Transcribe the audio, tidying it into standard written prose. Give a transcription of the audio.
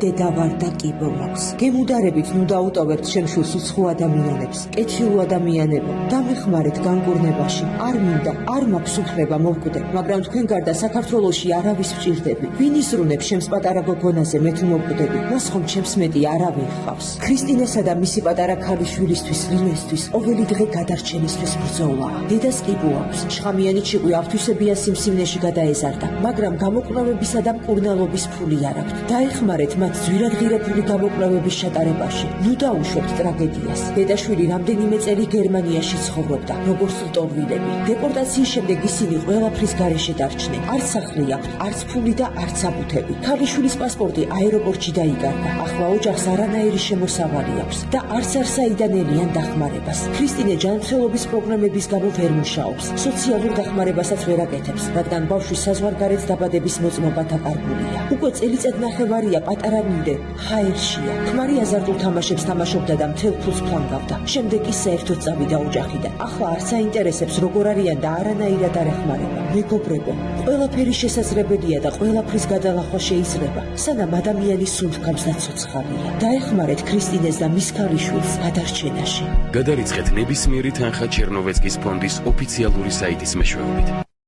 დედა ვარ და კიბო მაქვს. გემუდარებით ნუ დაუტოვებთ შემშულს უცხო ადამიანებს, კეთილ ადამიანებო, დამეხმარეთ განკურნებაში. არ მინდა, არ მაქვს უფლება მოვკვდე, მაგრამ თქვენ გარდა საქართველოში არავის ვჭირდები. ვინ იზრუნებს ჩემს პატარა გოგონაზე, მე თუ მოვკვდები, მას ხომ ჩემს მეტი არავინ ჰყავს. ქრისტინესა და მისი პატარა ქალიშვილისთვის, ლილესთვის, ყოველი დღე გადარჩენისთვის ბრძოლაა. დედას კიბო აქვს, შხამიანი ჭიყვი ავთვისებიან სიმსივნეში გადაეზარდა, მაგრამ გამოკვლევებისა და მკურნალობის ფული არ აქვს. დაეხმარეთ მათ ძვირადღირებული გამოკვლევების ჩატარებაში. ნუ დაუშვებთ ტრაგედიას. დედაშვილი რამდენიმე წელი გერმანიაში ცხოვრობდა, როგორც ლტოლვილები. დეპორტაციის შემდეგ ისინი ყველაფრის გარეშე დარჩნენ. არც სახლი აქვს, არც ფული და არც აბუთები. ქალიშვილის პასპორტი აეროპორტში დაიკარგა. ახლა ოჯახს არანაირი შემოსავალი აქვს და არც არ საიდანელიან დახმარებას. ქრისტინე ჯანმრთელობის პრობლემების გამო ვერ მუშაობს. სოციალურ დახმარებასაც ვერ აკეთებს, რადგან ბავშვის საზღვარგარეთ დაბადების მოწმობა დაკარგულია. უკვე წელიწადნახევარია პატარა მინდე ჰაერშია. ქმარი აზარტულ თამაშებს თამაშობდა და მთელ ფულს ფლანგავდა. შემდეგ კი საერთოდ წავიდა ოჯახიდან. ახლა არ საინტერესებს როგორ არიან და არანაირად არ ეხმარება. მეგობრებო, ყველაფერი შესაძლებელია და ყველაფრის გადალახვა შეიძლება, სანამ ადამიანის სუნთქავს და ცოცხალია. დაეხმარეთ ქრისტინეს და მის ქალიშვილს გადარჩენაში. გადარიცხეთ ნებისმიერი თანხა ჩერნოვეცკის ფონდის ოფიციალური საიტის მეშვეობით.